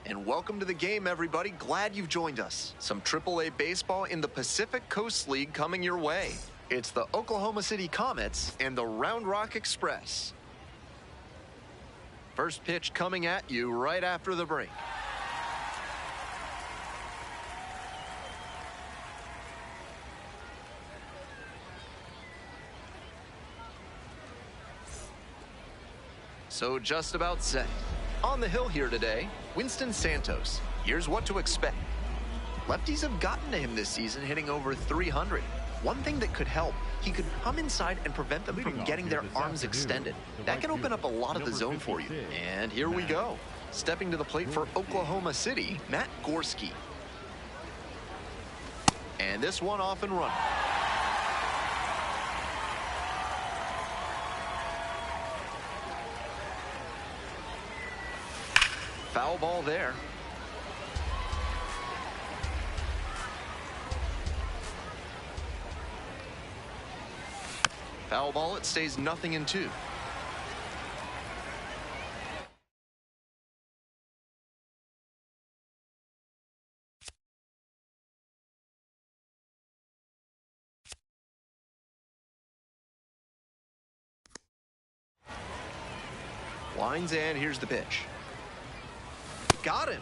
And welcome to the game, everybody. Glad you've joined us. Some AAA baseball in the Pacific Coast League coming your way. It's the Oklahoma City Comets and the Round Rock Express. First pitch coming at you right after the break. So just about set. On the hill here today, Winston Santos. Here's what to expect. Lefties have gotten to him this season, hitting over 300. One thing that could help, he could come inside and prevent them from getting their arms extended. That can open up a lot of the zone for you. And here we go. Stepping to the plate for Oklahoma City, Matt Gorski. And this one off and running. Foul ball there. Foul ball, it stays 0-2. Lines, and here's the pitch. Got him.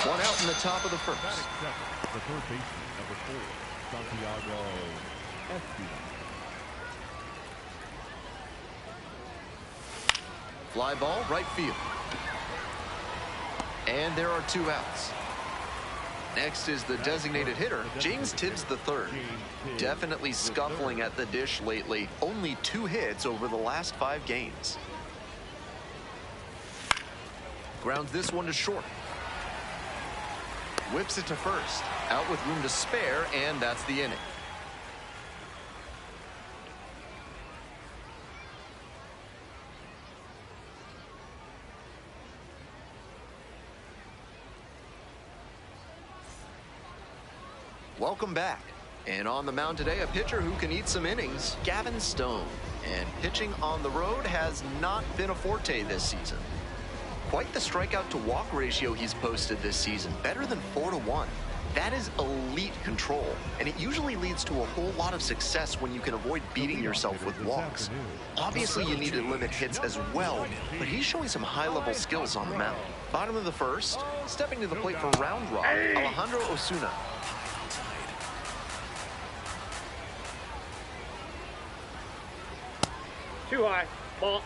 One out in the top of the first. The third baseman, number 4, Santiago Espino. Fly ball, right field. And there are 2 outs. Next is the designated hitter, James Tibbs III. Definitely scuffling at the dish lately. Only 2 hits over the last 5 games. Grounds this one to short. Whips it to first. Out with room to spare, and that's the inning. Welcome back. And on the mound today, a pitcher who can eat some innings, Gavin Stone. And pitching on the road has not been a forte this season. Quite the strikeout to walk ratio he's posted this season, better than 4-1. That is elite control, and it usually leads to a whole lot of success when you can avoid beating yourself with walks. Obviously, you need to limit hits as well, but he's showing some high-level skills on the mound. Bottom of the first, stepping to the plate for Round Rock, Alejandro Osuna. Too high. Ball.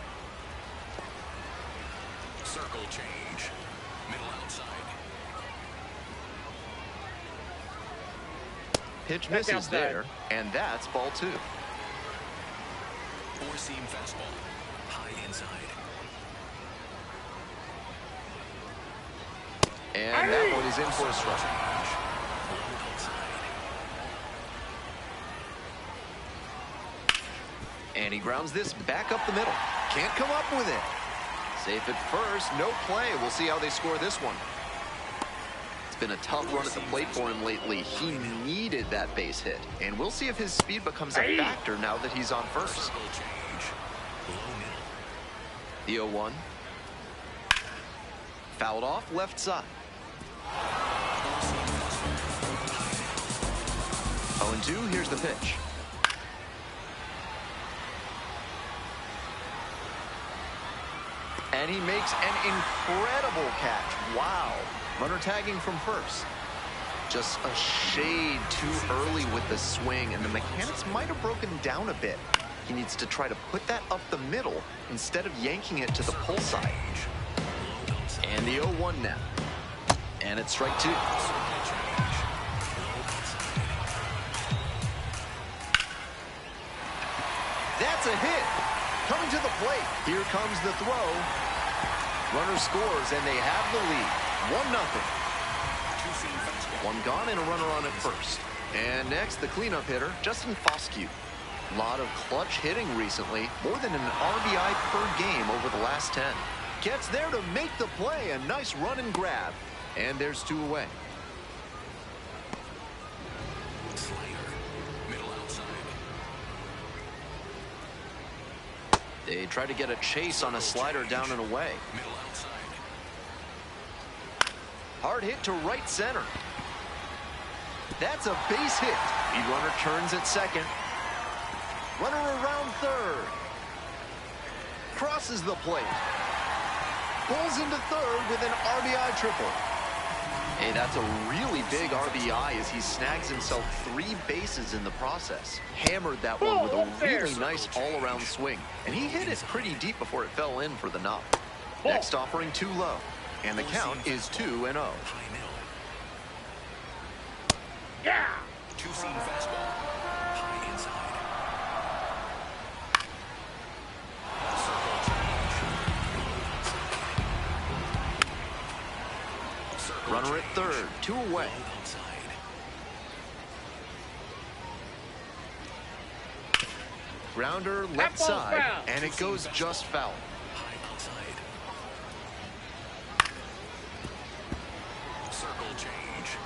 Circle change. Middle outside. Pitch misses there, and that's ball 2. Four-seam fastball. High inside. And that one is in for a strike. And he grounds this back up the middle. Can't come up with it. Safe at first, no play. We'll see how they score this one. It's been a tough run at the plate for him lately. He needed that base hit. And we'll see if his speed becomes a factor now that he's on first. The 0-1. Fouled off left side. 0-2, here's the pitch. And he makes an incredible catch. Wow. Runner tagging from first. Just a shade too early with the swing, and the mechanics might have broken down a bit. He needs to try to put that up the middle instead of yanking it to the pull side. And the 0-1 now. And it's strike 2. That's a hit. Coming to the plate. Here comes the throw. Runner scores, and they have the lead. 1-0. One gone and a runner on at first. And next, the cleanup hitter, Justin Foscue. A lot of clutch hitting recently. More than an RBI per game over the last 10. Gets there to make the play. A nice run and grab. And there's 2 away. They try to get a chase on a slider down and away. Hard hit to right center. That's a base hit. Lead runner turns at second. Runner around third. Crosses the plate. Pulls into third with an RBI triple. Hey, that's a really big RBI as he snags himself 3 bases in the process. Hammered that one with a really nice all-around swing. And he hit it pretty deep before it fell in for the knock. Next offering too low. And the count is 2-0. Yeah! Two-seam fastball. High inside. Circle change. Runner at third, 2 away. Outside. Grounder left That ball's side, foul. and it goes just foul. High outside. Circle change.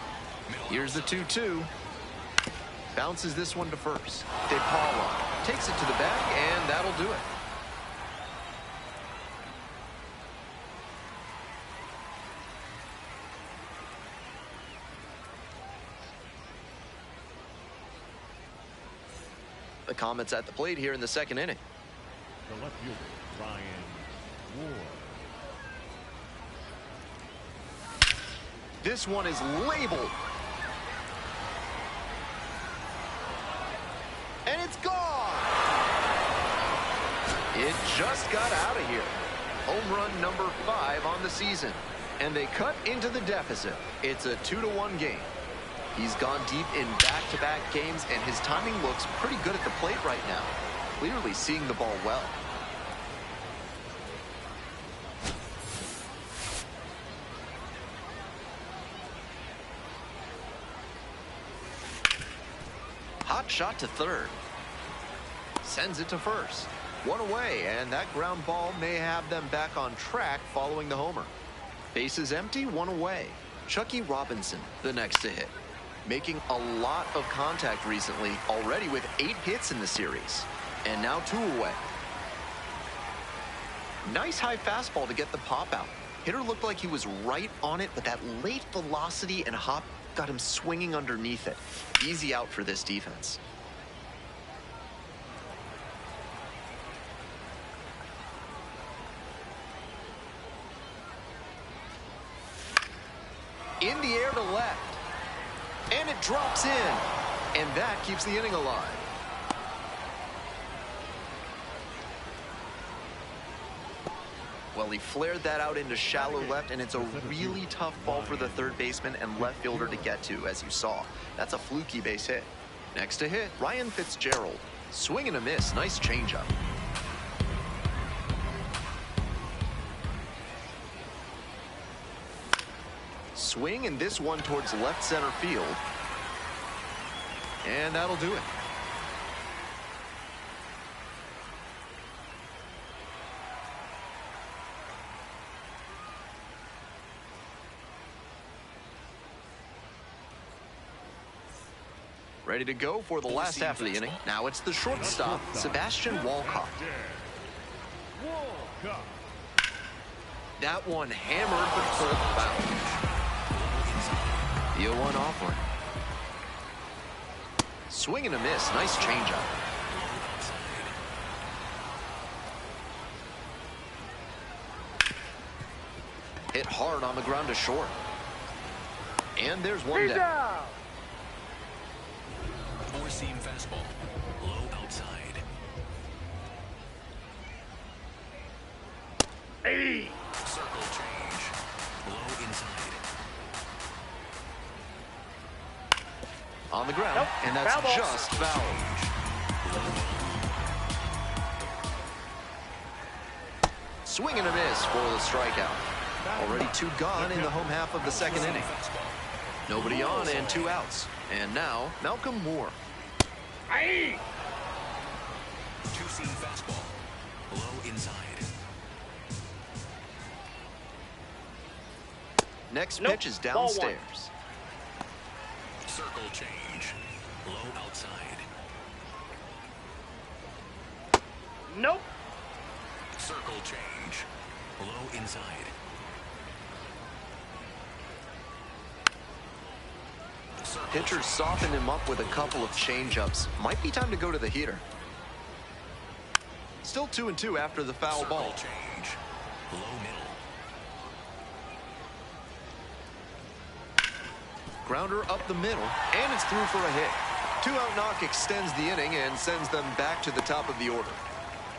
Middle Here's the outside. 2-2. Bounces this one to first. DePaula takes it to the back, and that'll do it. The Comets at the plate here in the second inning. The left fielder, Ryan Ward. This one is labeled. And it's gone. It just got out of here. Home run number 5 on the season. And they cut into the deficit. It's a 2-1 game. He's gone deep in back-to-back games, and his timing looks pretty good at the plate right now. Clearly seeing the ball well. Hot shot to third. Sends it to first. 1 away, and that ground ball may have them back on track following the homer. Bases empty, 1 away. Chucky Robinson, the next to hit. Making a lot of contact recently, already with 8 hits in the series. And now 2 away. Nice high fastball to get the pop out. Hitter looked like he was right on it, but that late velocity and hop got him swinging underneath it. Easy out for this defense. In the air to left. And it drops in. And that keeps the inning alive. Well, he flared that out into shallow left, and it's a really tough ball for the third baseman and left fielder to get to, as you saw. That's a fluky base hit. Next to hit, Ryan Fitzgerald. Swing and a miss. Nice changeup. Swing, and this one towards left center field. And that'll do it. Ready to go for the last half of the inning. Now it's the shortstop, Sebastian Walcott. Walcott. That one hammered but pulled foul. The 0-1 offering. Swing and a miss. Nice changeup. Hit hard on the ground to short. And there's one down. Four-seam fastball. Low outside. Hey! Circle change. Low inside. On the ground, Nope. and that's Foul ball. just foul. Swing and a miss for the strikeout. Already 2 gone in the home half of the second inning. Nobody on and 2 outs. And now, Malcolm Moore. Hey! Two-seam fastball. Low inside. Next Nope. pitch is Ball 1. downstairs. Circle change. Low outside. Nope. Circle change. Low inside. Pitcher softened him up with a couple of changeups. Might be time to go to the heater. Still 2-2 after the foul ball. Change. Low middle. Grounder up the middle, and it's through for a hit. Two-out knock extends the inning and sends them back to the top of the order.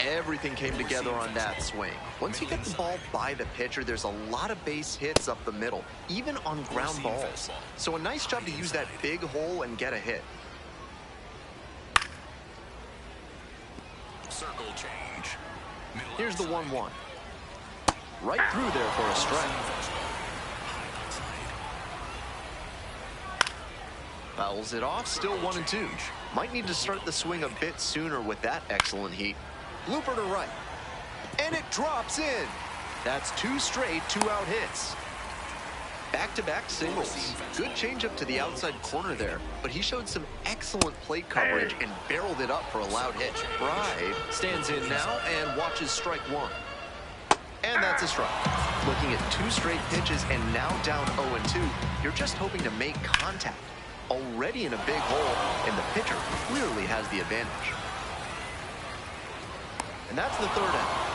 Everything came together on that swing. Once you get the ball by the pitcher, there's a lot of base hits up the middle, even on ground balls. So a nice job to use that big hole and get a hit. Circle change. Middle Here's the outside. 1-1. Right through there for a strike. Fouls it off, still 1-2. Might need to start the swing a bit sooner with that excellent heat. Looper to right. And it drops in. That's two straight two-out hits. Back-to-back singles. Good changeup to the outside corner there, but he showed some excellent plate coverage and barreled it up for a loud hit. Bride stands in now and watches strike one. And that's a strike. Looking at two straight pitches and now down 0-2, you're just hoping to make contact. Already in a big hole, and the pitcher clearly has the advantage. And that's the third out.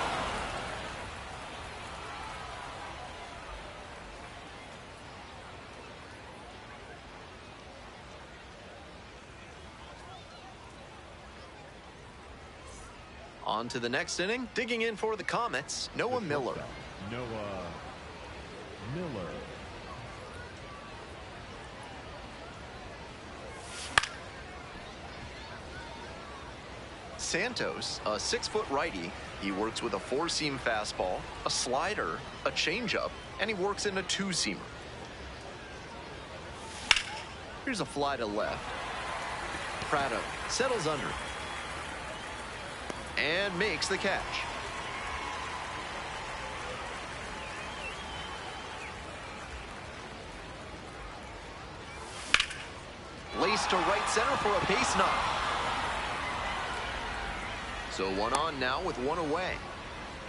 On to the next inning. Digging in for the Comets, Noah Miller. Noah Miller. Santos, a 6-foot righty. He works with a four-seam fastball, a slider, a changeup, and he works in a two-seamer. Here's a fly to left. Prado settles under and makes the catch. Laced to right center for a base knock. So one on now with one away.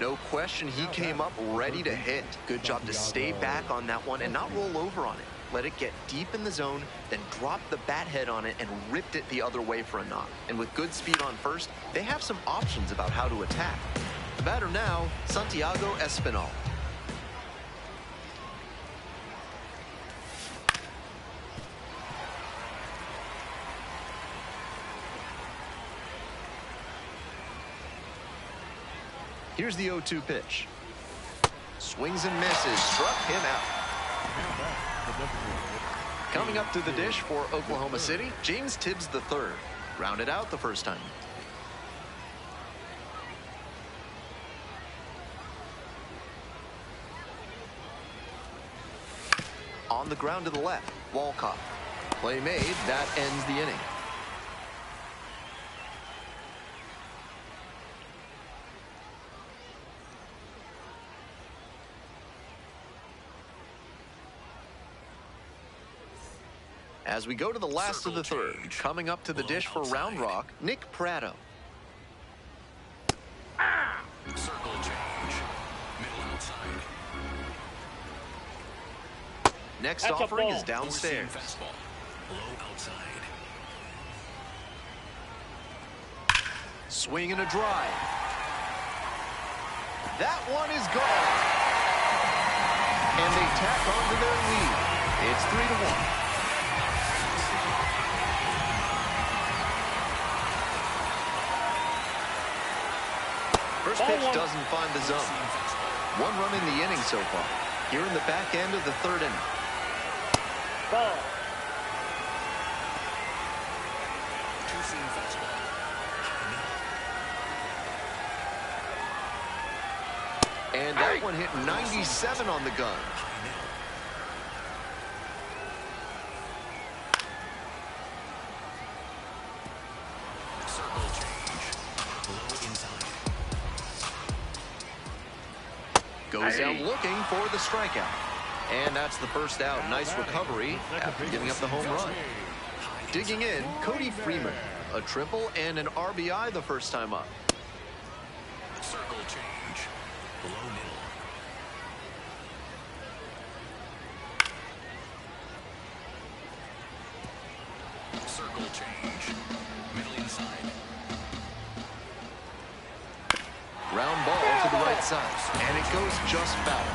No question he came up ready to hit. Good job to stay back on that one and not roll over on it. Let it get deep in the zone, then drop the bat head on it and ripped it the other way for a knock. And with good speed on first, they have some options about how to attack. The batter now, Santiago Espinal. Here's the 0-2 pitch. Swings and misses, struck him out. Coming up to the dish for Oklahoma City, James Tibbs III. Rounded out the first time. On the ground to the left, Walcott. Play made, that ends the inning. As we go to the last of the third, coming up to the dish for Round Rock, Nick Prado. Circle change. Middle outside. Next That's a offering ball. is downstairs. Fastball. Low outside. Swing and a drive. That one is gone. And they tack on to their lead. It's 3-1. First pitch doesn't find the zone. One run in the inning so far. Here in the back end of the third inning. Ball. Two-seam fastball. And that one hit 97 on the gun. Circle change. Low inside. Goes out looking for the strikeout. And that's the first out. Nice recovery after giving up the home run. Digging in, Cody Freeman. A triple and an RBI the first time up. Circle change. Low middle. Circle change. Middle inside. Ground ball to the right side, and it goes just foul.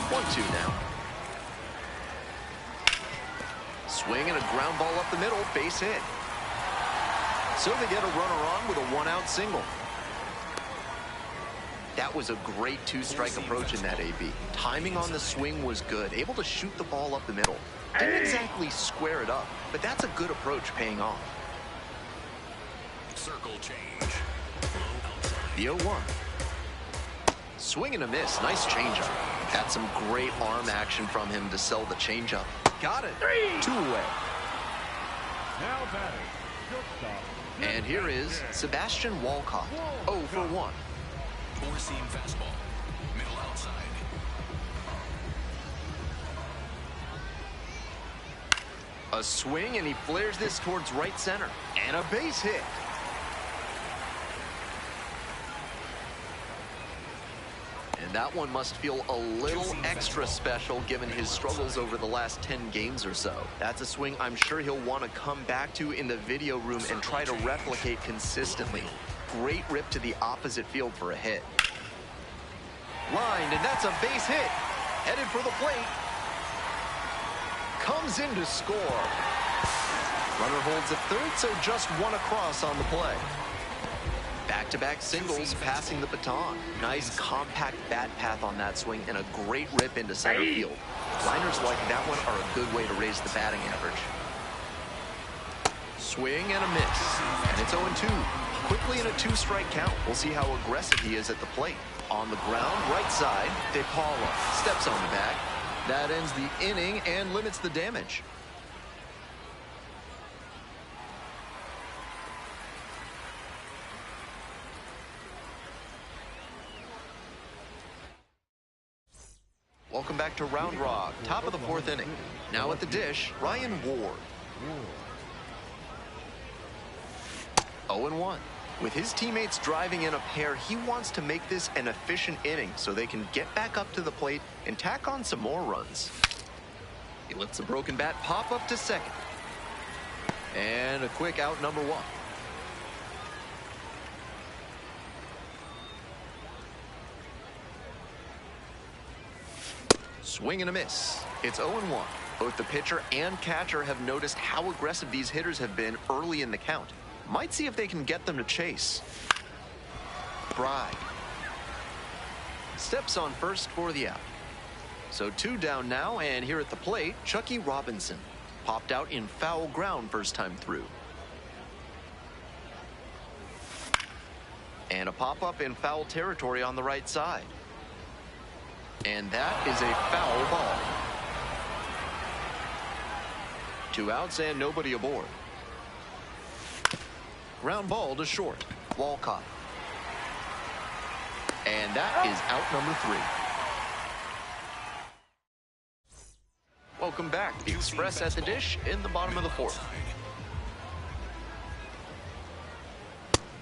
1-2 now. Swing and a ground ball up the middle, base hit. So they get a runner on with a one-out single. That was a great two-strike approach in that AB. Timing on the swing was good, able to shoot the ball up the middle. Didn't exactly square it up, but that's a good approach paying off. Circle change. Low outside. The 0-1. Swing and a miss. Nice changeup. Had some great arm action from him to sell the changeup. Got it. 2 away. Now batting. Shortstop. And here is Sebastian Walcott. 0 for 1. Four-seam fastball. Middle outside. A swing, and he flares this towards right center. And a base hit. And that one must feel a little extra special given his struggles over the last 10 games or so. That's a swing I'm sure he'll want to come back to in the video room and try to replicate consistently. Great rip to the opposite field for a hit. Lined, and that's a base hit. Headed for the plate. Comes in to score. Runner holds at third, so just one across on the play. Back-to-back singles, passing the baton. Nice compact bat path on that swing and a great rip into center field. Liners like that one are a good way to raise the batting average. Swing and a miss. And it's 0-2. Quickly in a 2-strike count. We'll see how aggressive he is at the plate. On the ground, right side, De Paula steps on the bag. That ends the inning and limits the damage. Welcome back to Round Rock, top of the 4th inning. Now at the dish, Ryan Ward. 0-1. With his teammates driving in a pair, he wants to make this an efficient inning so they can get back up to the plate and tack on some more runs. He lets the broken bat pop up to second. And a quick out, number 1. Swing and a miss. It's 0-1. Both the pitcher and catcher have noticed how aggressive these hitters have been early in the count. Might see if they can get them to chase. Bride steps on first for the out. So 2 down now, and here at the plate, Chucky Robinson. Popped out in foul ground first time through. And a pop-up in foul territory on the right side. And that is a foul ball. 2 outs and nobody aboard. Ground ball to short. Walcott. And that is out number 3. Welcome back. The Express at the dish in the bottom of the 4th.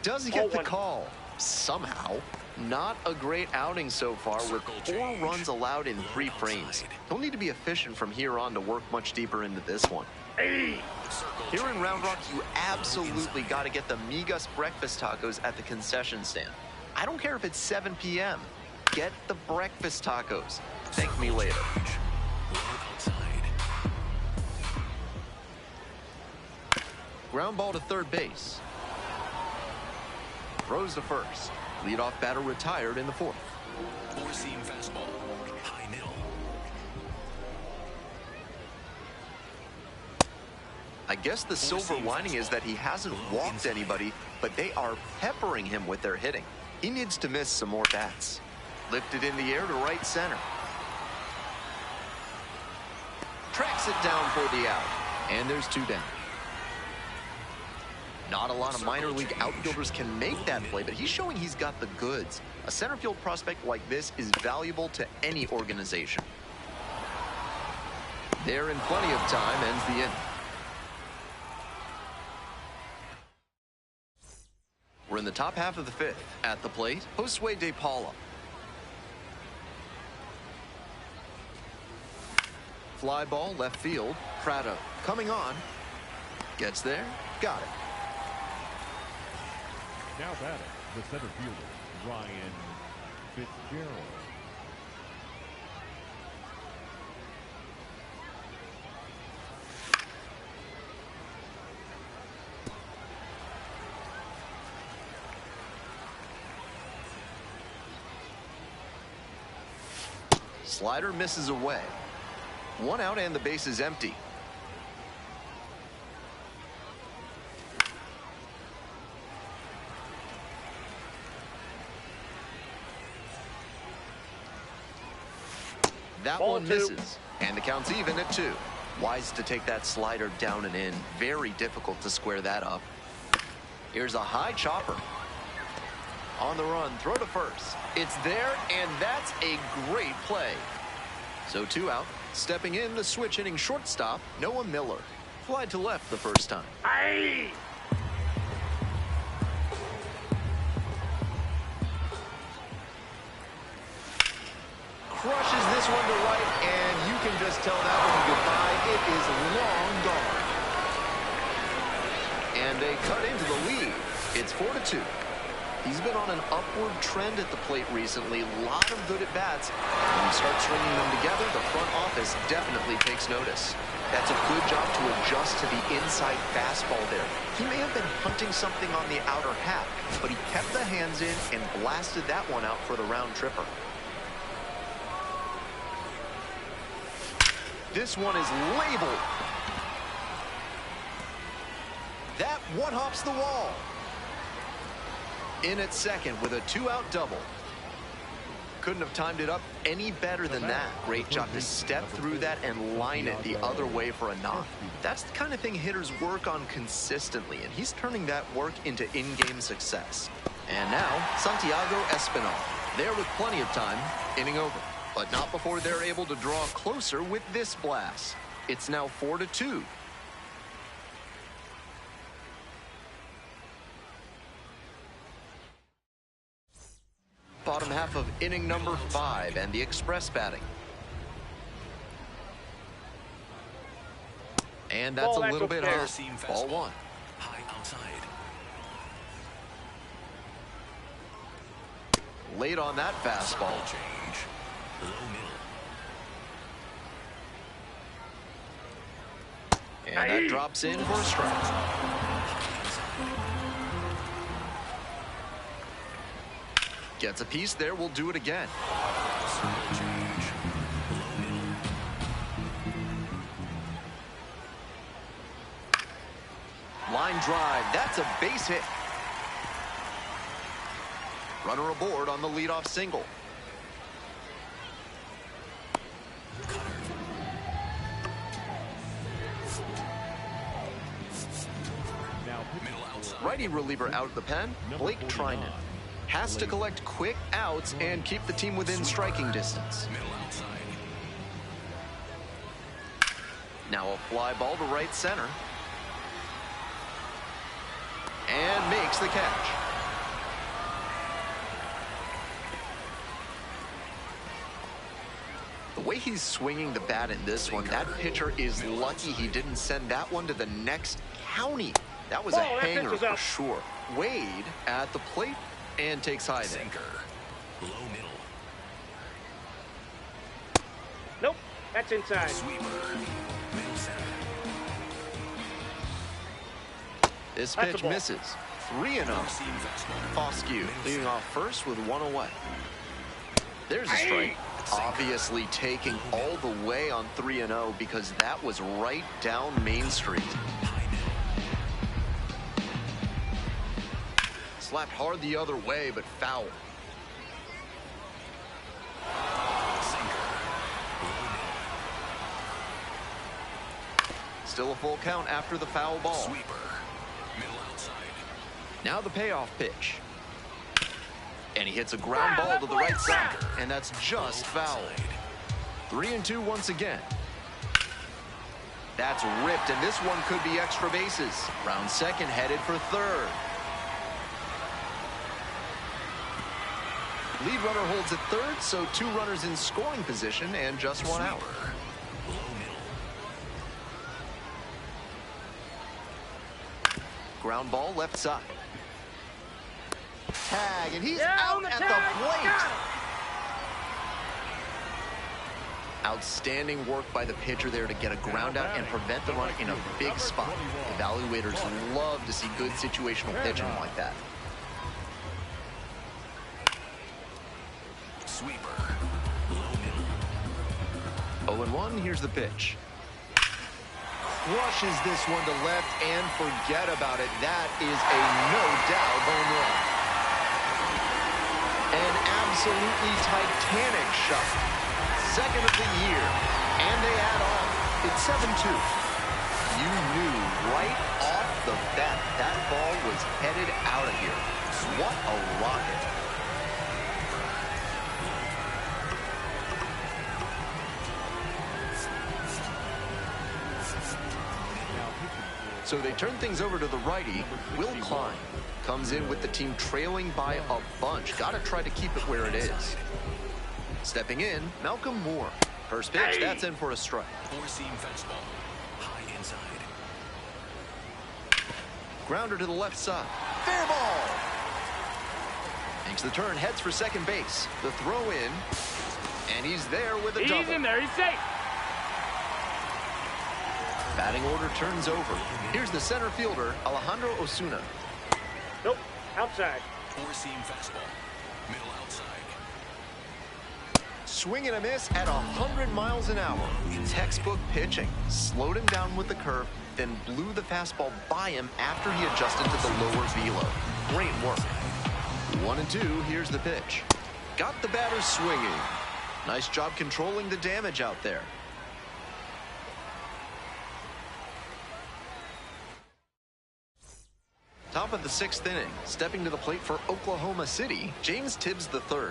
Does he get the call? Somehow. Not a great outing so far with 4 runs allowed in 3 frames. He'll need to be efficient from here on to work much deeper into this one. Here in Round Rock, you absolutely got to get the Migas breakfast tacos at the concession stand. I don't care if it's 7 p.m. Get the breakfast tacos. Thank me later. Ground ball to third base. Throws to first. Leadoff batter retired in the 4th. Four-seam fastball. High middle. I guess the silver lining is that he hasn't walked anybody, but they are peppering him with their hitting. He needs to miss some more bats. Lifted in the air to right center. Tracks it down for the out. And there's 2 down. Not a lot of minor league outfielders can make that play, but he's showing he's got the goods. A center field prospect like this is valuable to any organization. There in plenty of time ends the inning. We're in the top half of the 5th. At the plate, Josue De Paula. Fly ball left field. Prado coming on. Gets there. Got it. Now batting, the center fielder, Ryan Fitzgerald. Slider misses away. 1 out and the base is empty. That Ball one 2. misses, and the count's even at 2. Wise to take that slider down and in. Very difficult to square that up. Here's a high chopper. On the run, throw to first. It's there, and that's a great play. So 2 out. Stepping in, the switch hitting shortstop, Noah Miller. Fly to left the first time. Aye. Crushes this one to right, and you can just tell that one goodbye. It is long gone. And they cut into the lead. It's 4-2. He's been on an upward trend at the plate recently. A lot of good at-bats. When you start stringing them together, the front office definitely takes notice. That's a good job to adjust to the inside fastball there. He may have been hunting something on the outer half, but he kept the hands in and blasted that one out for the round tripper. This one is labeled. That one hops the wall. In at second with a 2-out double. Couldn't have timed it up any better than that. Great job to step through that and line it the other way for a knock. That's the kind of thing hitters work on consistently, and he's turning that work into in-game success. And now, Santiago Espinal. There with plenty of time, inning over. But not before they're able to draw closer with this blast. It's now 4-2. Bottom half of inning number 5 and the express batting. And that's Ball, a little bit okay. high. Ball 1. High outside. Late on that fastball. Ball change. Low middle. And that drops in for a strike. Gets a piece there, we'll do it again. Ball change. Low middle. Line drive, that's a base hit. Runner aboard on the leadoff single. Now Middle outside. Righty reliever out of the pen, Blake Trinan. Has to collect quick outs and keep the team within striking distance. Middle outside. Now a fly ball to right center. And makes the catch. The way he's swinging the bat in this one, that pitcher is lucky he didn't send that one to the next county. That was a Ball, that pitch hanger is for out. sure. Wade at the plate and takes high there. Sinker. Low middle. Nope. That's inside. Sweeper. Middle center. This That's a pitch ball. misses. 3-0. Seam fastball. Foscue leading off first with 1 away. There's a strike. Obviously taking all the way on 3-0 because that was right down Main Street. High middle. Slapped hard the other way, but foul. Sinker. Low middle. Still a full count after the foul ball. Sweeper. Middle outside. Now the payoff pitch. And he hits a ground ball to the right side. And that's just foul. 3-2 once again. That's ripped, and this one could be extra bases. Round second headed for third. Lead runner holds at third, so 2 runners in scoring position and just 1 out. Sweeper. Low middle. Ground ball left side. Tag, and he's Yeah, out on the at tag. the plate. Got him. Outstanding work by the pitcher there to get a ground out and prevent the run in a big spot. Evaluators love to see good situational pitching like that. Sweeper. Low middle. 0-1, here's the pitch. Crushes this one to left, and forget about it. That is a no-doubt home run. An absolutely titanic shot. Second of the year, and they add on. It's 7-2. You knew right off the bat that ball was headed out of here. What a rocket. So they turn things over to the righty, Will Klein. Comes in with the team trailing by a bunch. Got to try to keep it where it is. Stepping in, Malcolm Moore. First pitch, that's in for a strike. Four-seam fastball. High inside. Grounder to the left side. Fair ball! Makes the turn, heads for second base. The throw in, and he's there with a double. He's in there. He's safe. Batting order turns over. Here's the center fielder, Alejandro Osuna. Nope. Outside. Four-seam fastball. Middle outside. Swing and a miss at 100 miles an hour. Textbook pitching. Slowed him down with the curve, then blew the fastball by him after he adjusted to the lower velo. Great work. 1-2, here's the pitch. Got the batter swinging. Nice job controlling the damage out there. Top of the 6th inning. Stepping to the plate for Oklahoma City, James Tibbs III.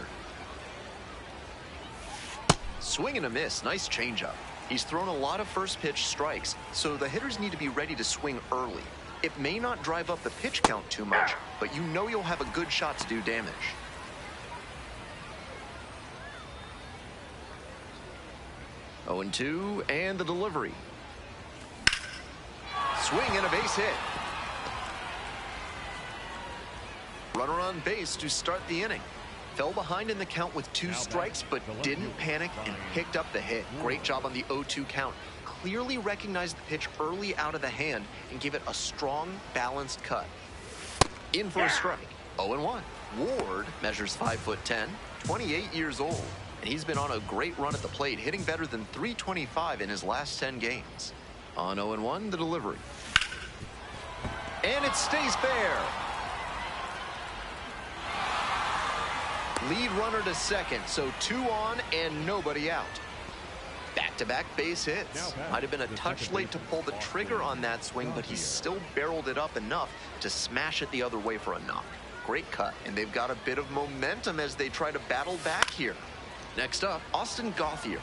Swing and a miss. Nice changeup. He's thrown a lot of first pitch strikes, so the hitters need to be ready to swing early. It may not drive up the pitch count too much, but you know you'll have a good shot to do damage. Oh, 0-2, and the delivery. Swing and a base hit. Runner on base to start the inning. Fell behind in the count with 2 strikes, but didn't panic and picked up the hit. Great job on the 0-2 count. Clearly recognized the pitch early out of the hand and gave it a strong, balanced cut. In for a strike. 0-1. Ward measures 5'10", 28 years old, and he's been on a great run at the plate, hitting better than .325 in his last 10 games. On 0-1, the delivery. And it stays fair. Lead runner to second, so 2 on and nobody out. Back-to-back base hits. Might have been a touch late to pull the trigger on that swing, but he still barreled it up enough to smash it the other way for a knock. Great cut, and they've got a bit of momentum as they try to battle back here. Next up, Austin Gauthier.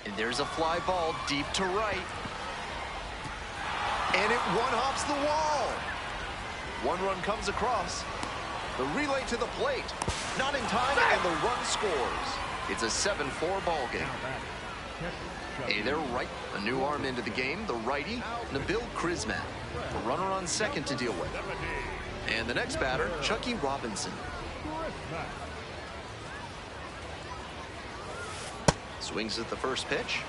And there's a fly ball deep to right. And it one-hops the wall. 1 run comes across. The relay to the plate. Not in time, and the run scores. It's a 7-4 ball game. Hey there, right. A new arm into the game, the righty, Nabil Krismat. A runner on second to deal with. And the next batter, Chucky Robinson. Swings at the first pitch.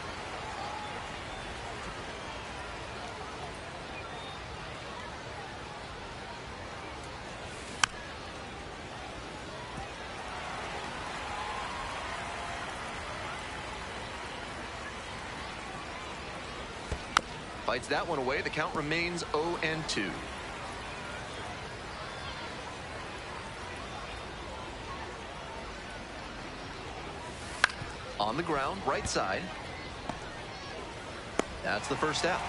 Fights that one away. The count remains 0-2. On the ground, right side. That's the first out.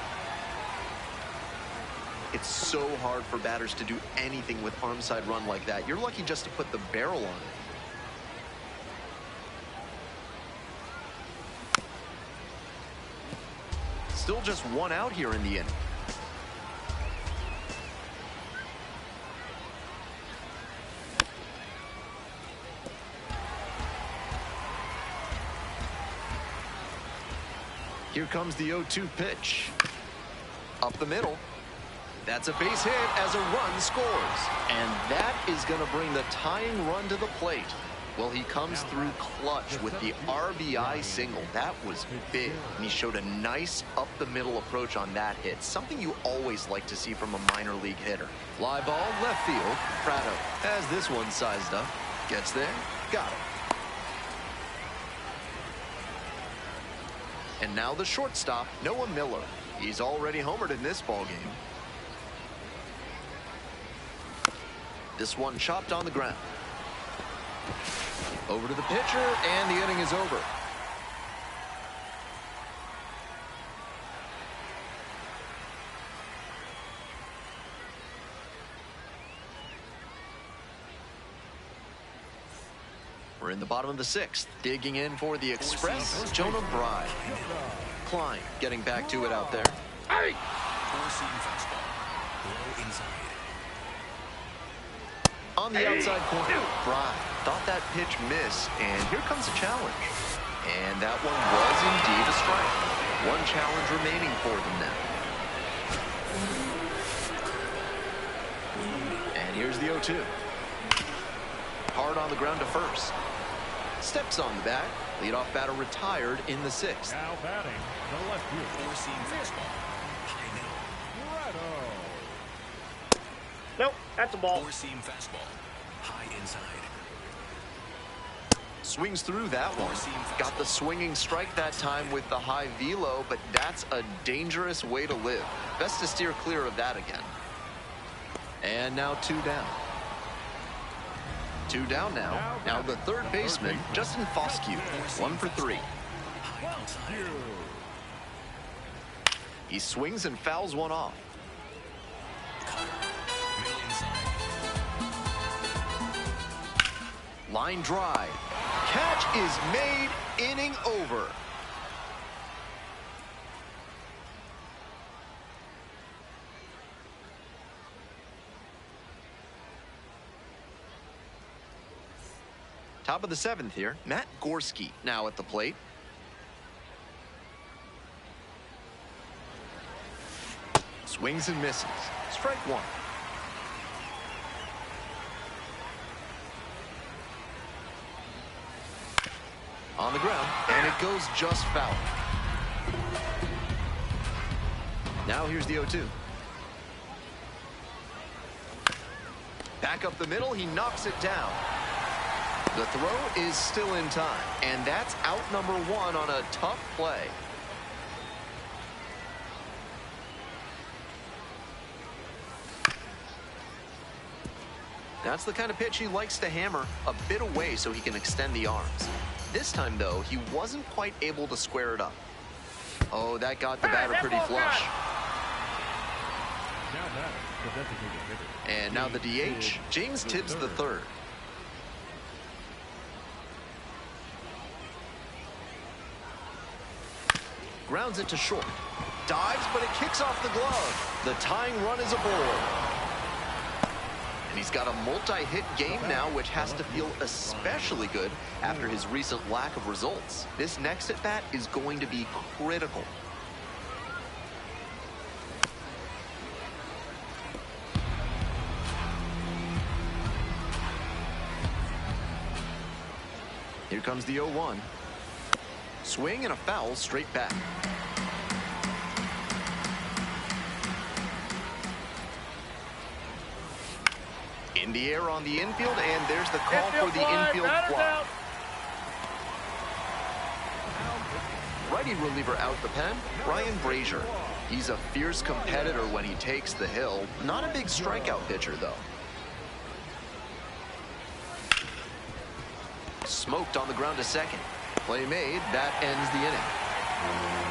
It's so hard for batters to do anything with arm side run like that. You're lucky just to put the barrel on it. Still just 1 out here in the inning. Here comes the 0-2 pitch. Up the middle. That's a base hit as a run scores. And that is going to bring the tying run to the plate. Well, he comes through clutch with the RBI single. That was big. And he showed a nice up-the-middle approach on that hit. Something you always like to see from a minor league hitter. Fly ball, left field. Prado has this one sized up. Gets there. Got it. And now the shortstop, Noah Miller. He's already homered in this ballgame. This one chopped on the ground. Over to the pitcher, and the inning is over. We're in the bottom of the sixth. Digging in for the Express, Jonah Bride. Klein getting back to it out there. Hey! Four-seam fastball. Low inside. On the outside corner, Bride thought that pitch missed, and here comes a challenge. And that one was indeed a strike. One challenge remaining for them now. And here's the 0-2. Hard on the ground to first. Steps on the bat. Leadoff batter retired in the sixth. Now batting the left field. Four-seam fastball. High middle. Prado. Nope, that's a ball. Four-seam fastball. High inside. Swings through that one. Got the swinging strike that time with the high velo, but that's a dangerous way to live. Best to steer clear of that again. And now 2 down. 2 down now. Now the third baseman, Justin Foscue, 1 for 3. High outside. He swings and fouls one off. Middle inside. Line drive. Catch is made. Inning over. Top of the 7th here. Matt Gorski now at the plate. Swings and misses. Strike 1. On the ground, and it goes just foul. Now here's the 0-2. Back up the middle, he knocks it down. The throw is still in time, and that's out number 1 on a tough play. That's the kind of pitch he likes to hammer a bit away so he can extend the arms. This time, though, he wasn't quite able to square it up. Oh, that got the batter pretty flush. Now batting the designated hitter. And now the DH, James Tibbs III. Grounds it to short. Dives, but it kicks off the glove. The tying run is aboard. And he's got a multi-hit game now, which has to feel especially good after his recent lack of results. This next at-bat is going to be critical. Here comes the 0-1. Swing and a foul straight back. In the air on the infield, and there's the call for the infield fly. Righty reliever out the pen, Ryan Brazier. He's a fierce competitor when he takes the hill. Not a big strikeout pitcher, though. Smoked on the ground to second. Play made. That ends the inning.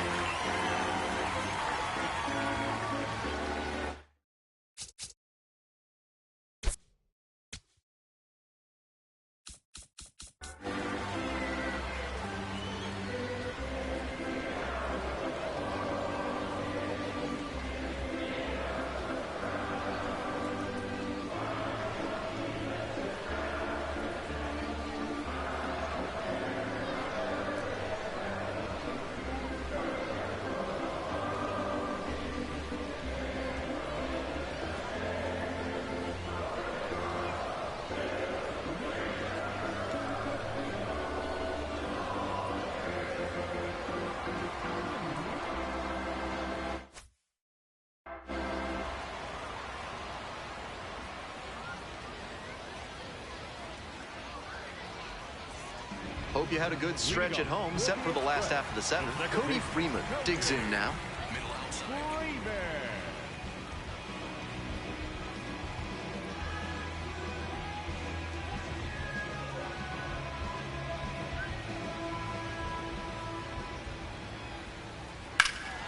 Hope you had a good stretch at home. Set for the last half of the seventh. Cody Freeman digs in now. Middle outside.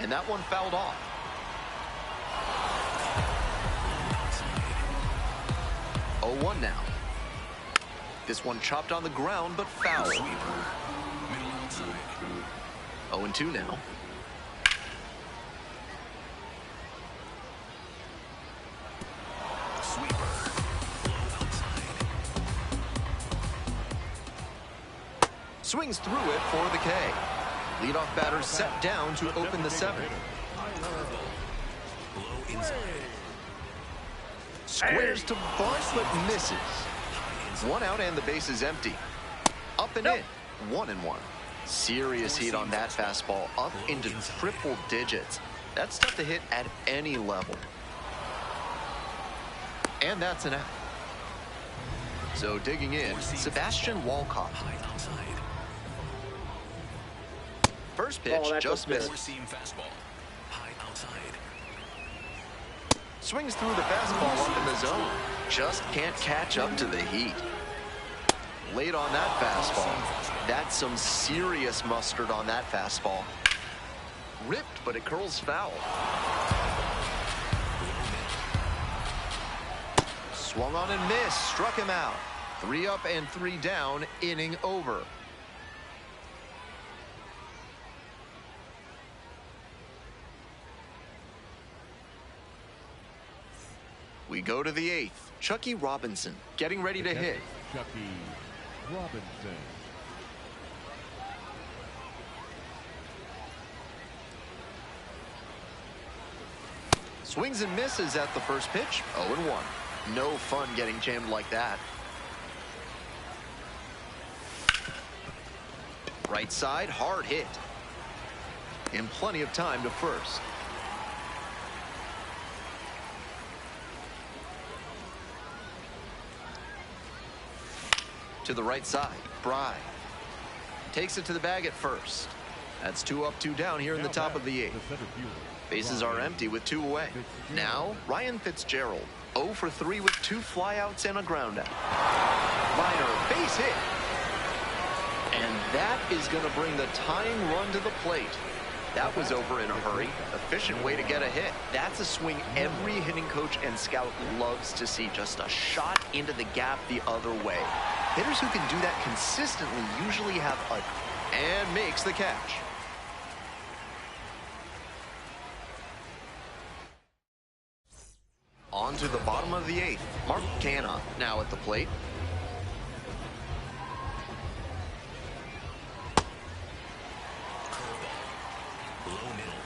And that one fouled off. Outside. 0-1 now. This one chopped on the ground, but foul. Sweeper. Middle outside. 0-2 now. Sweeper. Low outside. Swings through it for the K. Leadoff batter set down to open the seventh. Low inside. Squares to bunt, but misses. One out and the base is empty. Up and in. 1-1. Serious heat on that fastball. Up into triple digits. That's tough to hit at any level. And that's an out. So digging in, Sebastian Walcott. High outside. First pitch just missed. Four-seam fastball. High outside. Swings through the fastball up in the zone. Just can't catch up to the heat. Late on that fastball. That's some serious mustard on that fastball. Ripped, but it curls foul. Swung on and missed. Struck him out. 3 up and 3 down. Inning over. We go to the 8th. Chucky Robinson getting ready to hit. Chucky Robinson. Swings and misses at the first pitch. 0-1. No fun getting jammed like that. Right side, hard hit. And plenty of time to first. To the right side, Bry takes it to the bag at first. That's 2 up, 2 down here in the top of the 8th. Bases are empty with 2 away. Now, Ryan Fitzgerald, 0 for 3 with 2 flyouts and a groundout. Minor base hit. And that is going to bring the tying run to the plate. That was over in a hurry. Efficient way to get a hit. That's a swing every hitting coach and scout loves to see. Just a shot into the gap the other way. Hitters who can do that consistently usually have a... And makes the catch. On to the bottom of the 8th. Mark Canha now at the plate. Low middle.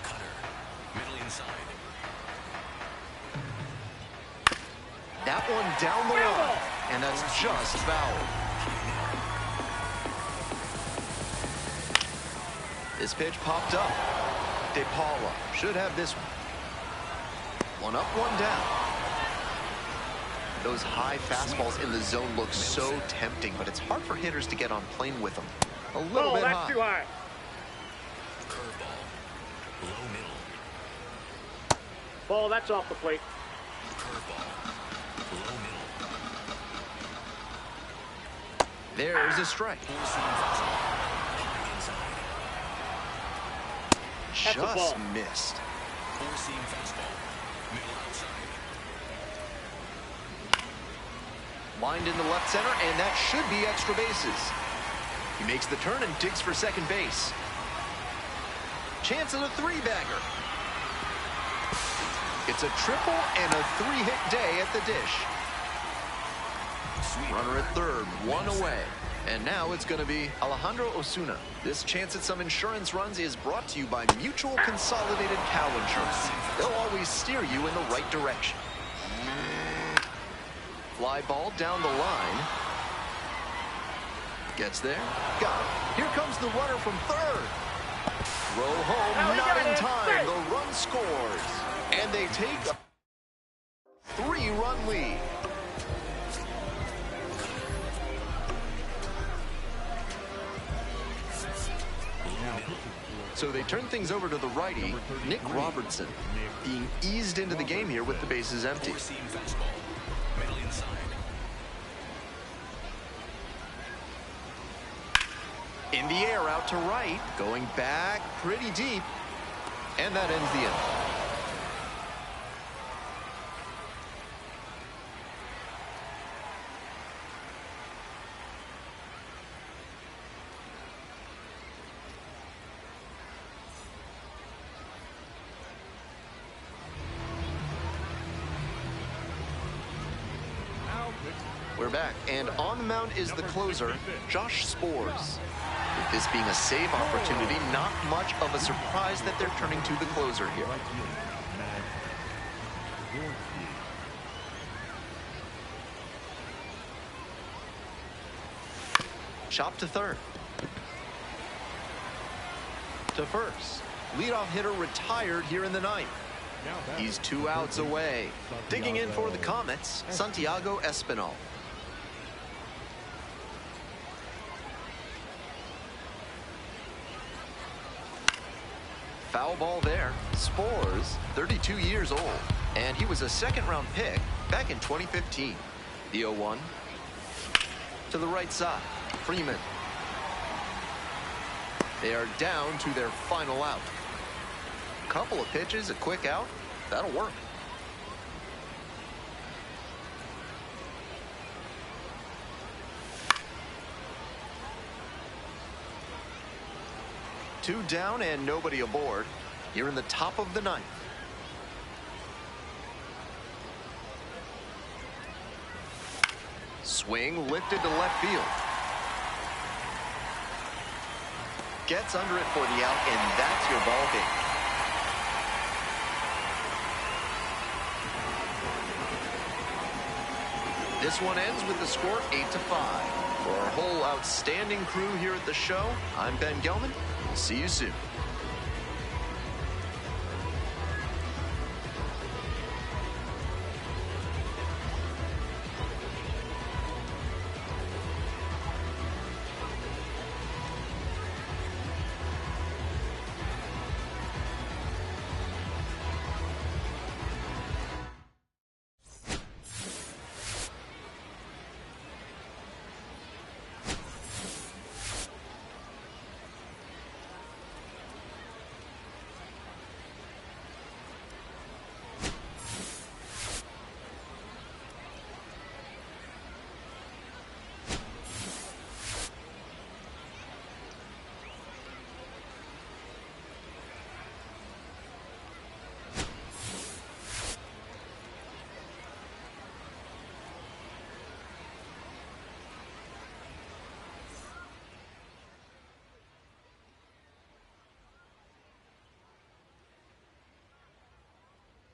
Cutter. Middle inside. That one down the line. And that's just foul. This pitch popped up. DePaula should have this one. 1 up, 1 down. Those high fastballs in the zone look so tempting, but it's hard for hitters to get on plane with them. A little bit that's high. too high. Curveball. Low middle. Ball, that's off the plate. Curveball. Low middle. There's a strike. Four-seam fastball. High inside. That's a Just ball. missed. Four-seam fastball. Middle outside. Lined in the left center, and that should be extra bases. He makes the turn and digs for second base. Chance at a 3-bagger. It's a triple and a 3-hit day at the dish. Runner at third, 1 away. And now it's going to be Alejandro Osuna. This chance at some insurance runs is brought to you by Mutual Consolidated Cow Insurance. They'll always steer you in the right direction. Fly ball down the line. Gets there. Got it. Here comes the runner from third. Throw home, not in time. The run scores. And they take a 3-run lead. So they turn things over to the righty, Nick Robertson, being eased into the game here with the bases empty. Four-seam fastball. Middle inside. In the air, out to right, going back pretty deep, and that ends the inning. We're back, and on the mound is the closer, Josh Spores. With this being a save opportunity, not much of a surprise that they're turning to the closer here. Chop to third. To first. Leadoff hitter retired here in the ninth. He's 2 outs away. Digging in for the Comets, Santiago Espinal. Foul ball there. Spores, 32 years old, and he was a second-round pick back in 2015. The 0-1 to the right side. Freeman. They are down to their final out. Couple of pitches, a quick out. That'll work. Two down and nobody aboard. Here in the top of the ninth. Swing lifted to left field. Gets under it for the out, and that's your ball game. This one ends with the score 8-5. For our whole outstanding crew here at the show, I'm Ben Gelman. We'll see you soon.